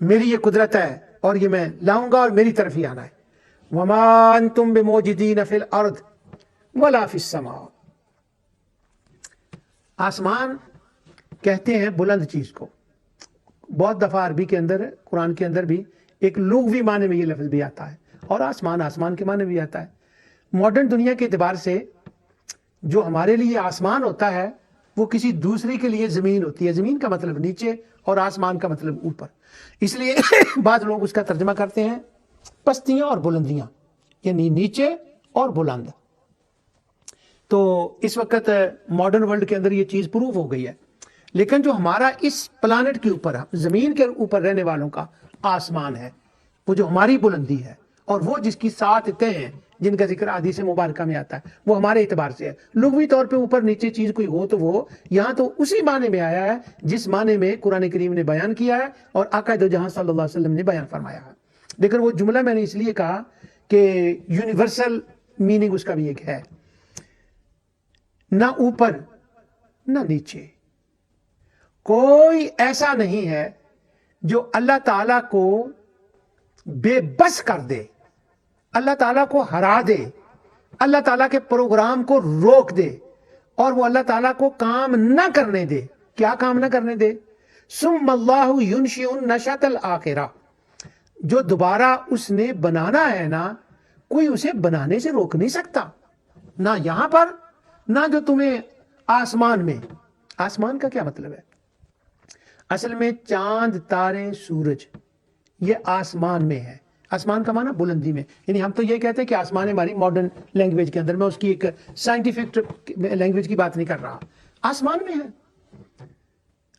میری یہ قدرت ہے اور یہ میں لاؤں گا اور میری طرف ہی آنا ہے. وما انتم بموجدین فی الارض ولا فی السماء. آسمان کہتے ہیں بلند چیز کو. بہت دفعہ عربی کے اندر قرآن کے اندر بھی ایک لغوی معنی میں یہ لفظ بھی آتا ہے اور آسمان آسمان کے معنی بھی آتا ہے. ماڈرن دنیا کے اعتبار سے جو ہمارے لیے آسمان ہوتا ہے وہ کسی دوسرے کے لیے زمین ہوتی ہے. زمین کا مطلب نیچے اور آسمان کا مطلب اوپر. اس لیے بعض لوگ اس کا ترجمہ کرتے ہیں پستیاں اور بلندیاں، یعنی نیچے اور بلند. تو اس وقت ماڈرن ورلڈ کے اندر یہ چیز پروف ہو گئی ہے. لیکن جو ہمارا اس پلانٹ کے اوپر زمین کے اوپر رہنے والوں کا آسمان ہے، وہ جو ہماری بلندی ہے اور وہ جس کی 7 تہیں ہیں جن کا ذکر حدیث مبارکہ میں آتا ہے، وہ ہمارے اعتبار سے ہے. لغوی طور پہ اوپر نیچے چیز کوئی ہو تو وہ یہاں تو اسی معنی میں آیا ہے جس معنی میں قرآن کریم نے بیان کیا ہے اور آقا دو جہاں صلی اللہ علیہ وسلم نے بیان فرمایا ہے. لیکن وہ جملہ میں نے اس لیے کہا کہ یونیورسل میننگ اس کا بھی ایک ہے، نہ اوپر نہ نیچے. کوئی ایسا نہیں ہے جو اللہ تعالیٰ کو بے بس کر دے، اللہ تعالیٰ کو ہرا دے، اللہ تعالیٰ کے پروگرام کو روک دے اور وہ اللہ تعالیٰ کو کام نہ کرنے دے. کیا کام نہ کرنے دے؟ ثم اللہ ینشئ النشأۃ الآخرہ. جو دوبارہ اس نے بنانا ہے نا، کوئی اسے بنانے سے روک نہیں سکتا، نہ یہاں پر نہ جو تمہیں آسمان میں. آسمان کا کیا مطلب ہے؟ اصل میں چاند، تارے، سورج یہ آسمان میں ہے. آسمان کا معنی بلندی میں، یعنی ہم تو یہ کہتے ہیں کہ آسمان ہماری ماڈرن لینگویج کے اندر، میں اس کی ایک سائنٹیفک لینگویج کی بات نہیں کر رہا، آسمان میں ہے.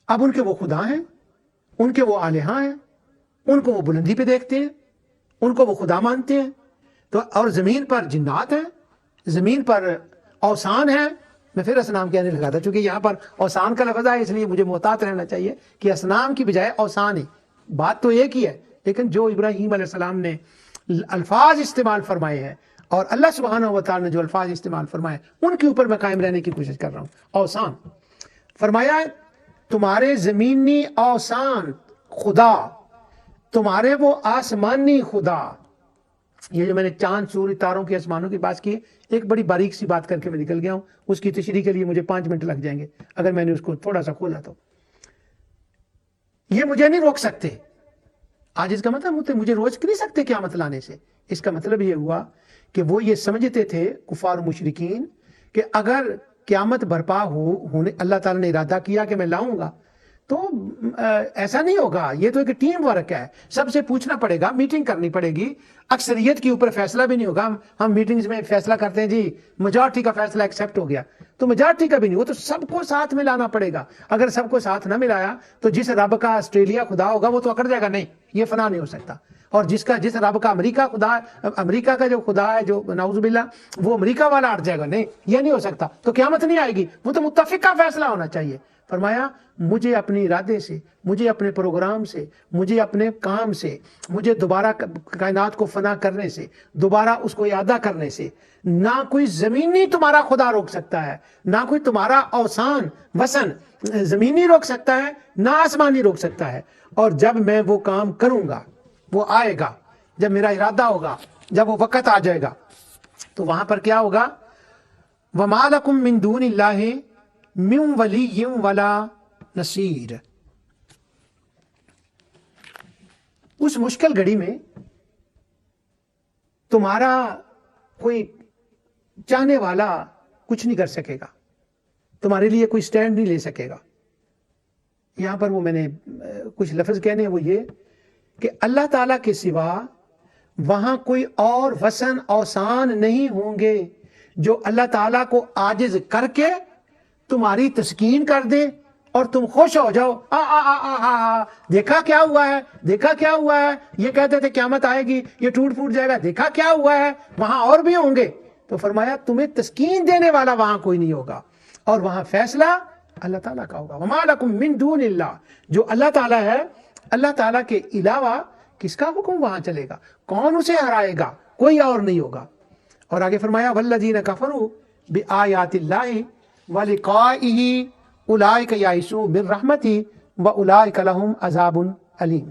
اب ان کے وہ خدا ہیں، ان کے وہ الہہ ہیں، ان کو وہ بلندی پہ دیکھتے ہیں، ان کو وہ خدا مانتے ہیں. تو اور زمین پر جنات ہیں، زمین پر اوثان ہیں. میں پھر اصنام کہنے لگا تھا چونکہ یہاں پر اوثان کا لفظ ہے، اس لیے مجھے محتاط رہنا چاہیے کہ اصنام کی بجائے اوثان ہے. بات تو ایک ہی ہے، لیکن جو ابراہیم علیہ السلام نے الفاظ استعمال فرمائے ہیں اور اللہ سبحانہ و تعالی نے جو الفاظ استعمال فرمائے ان کے اوپر میں قائم رہنے کی کوشش کر رہا ہوں. اوثان فرمایا ہے تمہارے زمینی اوثان خدا، تمہارے وہ آسمانی خدا. یہ جو میں نے چاند، سورج، تاروں کی، آسمانوں کی بات کی، ایک بڑی باریک سی بات کر کے میں نکل گیا ہوں. اس کی تشریح کے لیے مجھے 5 منٹ لگ جائیں گے اگر میں نے اس کو تھوڑا سا کھولا تو. یہ مجھے نہیں روک سکتے. آج اس کا مطلب مجھے روک نہیں سکتے قیامت لانے سے. اس کا مطلب یہ ہوا کہ وہ یہ سمجھتے تھے کفار و مشرکین کہ اگر قیامت برپا ہونے اللہ تعالیٰ نے ارادہ کیا کہ میں لاؤں گا تو ایسا نہیں ہوگا. یہ تو ایک ٹیم ورک ہے، سب سے پوچھنا پڑے گا، میٹنگ کرنی پڑے گی. اکثریت کے اوپر فیصلہ بھی نہیں ہوگا. ہم میٹنگز میں فیصلہ کرتے ہیں جی میجارٹی کا فیصلہ ایکسیپٹ ہو گیا، تو میجارٹی کا بھی نہیں، وہ تو سب کو ساتھ میں لانا پڑے گا. اگر سب کو ساتھ نہ ملایا تو جس رب کا آسٹریلیا خدا ہوگا وہ تو اکڑ جائے گا، نہیں یہ فنا نہیں ہو سکتا. اور جس رب کا امریکہ خدا ہے، امریکہ کا جو خدا ہے جو نعوذ باللہ وہ امریکہ والا ہٹ جائے گا، نہیں یہ نہیں ہو سکتا. تو قیامت نہیں آئے گی، وہ تو متفق کا فیصلہ ہونا چاہیے. فرمایا مجھے اپنے ارادے سے، مجھے اپنے پروگرام سے، مجھے اپنے کام سے، مجھے دوبارہ کائنات کو فنا کرنے سے، دوبارہ اس کو اعادہ کرنے سے نہ کوئی زمینی تمہارا خدا روک سکتا ہے، نہ کوئی تمہارا اوثان وثن زمینی روک سکتا ہے، نہ آسمانی روک سکتا ہے. اور جب میں وہ کام کروں گا، وہ آئے گا، جب میرا ارادہ ہوگا، جب وہ وقت آ جائے گا تو وہاں پر کیا ہوگا؟ وَمَا لَكُم مِّن دُونِ اللَّهِ مِن وَلِيٍّ وَلَا نَصِيرٍ. اس مشکل گھڑی میں تمہارا کوئی چاہنے والا کچھ نہیں کر سکے گا، تمہارے لیے کوئی سٹینڈ نہیں لے سکے گا. یہاں پر وہ میں نے کچھ لفظ کہنے ہیں، وہ یہ کہ اللہ تعالیٰ کے سوا وہاں کوئی اور وثن اوثان نہیں ہوں گے جو اللہ تعالیٰ کو عاجز کر کے تمہاری تسکین کر دے اور تم خوش ہو جاؤ. دیکھا کیا ہوا ہے، دیکھا کیا ہوا ہے، یہ کہتے تھے قیامت آئے گی، یہ ٹوٹ پھوٹ جائے گا، دیکھا کیا ہوا ہے، وہاں اور بھی ہوں گے. تو فرمایا تمہیں تسکین دینے والا وہاں کوئی نہیں ہوگا اور وہاں فیصلہ اللہ تعالیٰ کا ہوگا. وَمَا لَكُم مِّن دُونِ اللَّهِ، جو اللہ تعالیٰ ہے، اللہ تعالیٰ کے علاوہ کس کا حکم وہاں چلے گا؟ کون اسے ہرائے گا؟ کوئی اور نہیں ہوگا. اور آگے فرمایا وَالَّذِينَ كَفَرُوا بِآيَاتِ اللَّهِ وَلِقَائِهِ أُولَٰئِكَ يَئِسُوا مِن رَحْمَتِهِ وَأُولَٰئِكَ لَهُمْ عَذَابٌ أَلِيمٌ.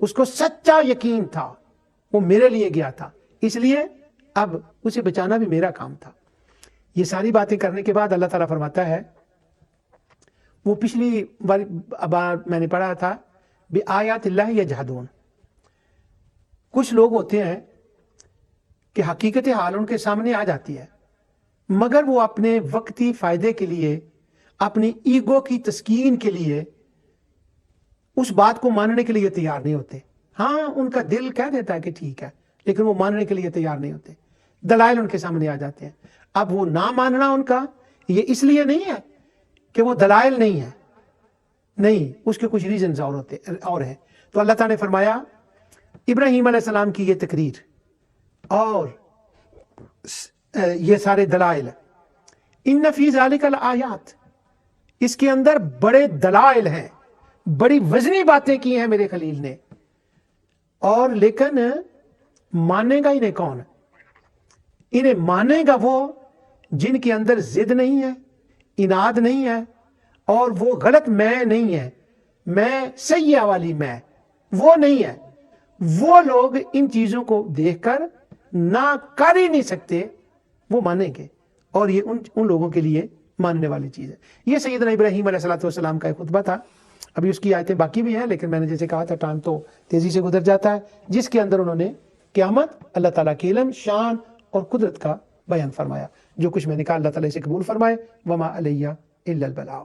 اس کو سچا یقین تھا، وہ میرے لیے گیا تھا، اس لیے اب اسے بچانا بھی میرا کام تھا۔ یہ ساری باتیں کرنے کے بعد اللہ تعالیٰ فرماتا ہے، وہ پچھلی بار میں نے پڑھا تھا بآیات اللہ یجحدون، کچھ لوگ ہوتے ہیں کہ حقیقت حال ان کے سامنے آ جاتی ہے، مگر وہ اپنے وقتی فائدے کے لیے، اپنی ایگو کی تسکین کے لیے اس بات کو ماننے کے لیے تیار نہیں ہوتے۔ ہاں ان کا دل کہہ دیتا ہے کہ ٹھیک ہے، لیکن وہ ماننے کے لیے تیار نہیں ہوتے، دلائل ان کے سامنے آ جاتے ہیں۔ اب وہ نہ ماننا ان کا یہ اس لیے نہیں ہے کہ وہ دلائل نہیں ہے، نہیں، اس کے کچھ ریزنز اور ہیں۔ تو اللہ تعالیٰ نے فرمایا ابراہیم علیہ السلام کی یہ تقریر اور یہ سارے دلائل، ان فی ذالک الآیات، اس کے اندر بڑے دلائل ہیں، بڑی وزنی باتیں کی ہیں میرے خلیل نے، اور لیکن مانے گا انہیں کون؟ انہیں مانے گا وہ جن کے اندر ضد نہیں ہے، اناد نہیں ہے، اور وہ غلط میں نہیں ہے، میں سیئہ والی میں وہ نہیں ہے۔ وہ لوگ ان چیزوں کو دیکھ کر نہ کر ہی نہیں سکتے، وہ مانیں گے، اور یہ ان لوگوں کے لیے ماننے والی چیز ہے۔ یہ سیدنا ابراہیم علیہ السلام کا ایک خطبہ تھا، ابھی اس کی آیتیں باقی بھی ہیں، لیکن میں نے جیسے کہا تھا ٹائم تو تیزی سے گزر جاتا ہے، جس کے اندر انہوں نے قیامت، اللہ تعالیٰ کے علم، شان اور قدرت کا بیان فرمایا۔ جو کچھ میں نے کہا اللہ تعالیٰ اسے قبول فرمائے۔ وما علیہ الا البلاغ۔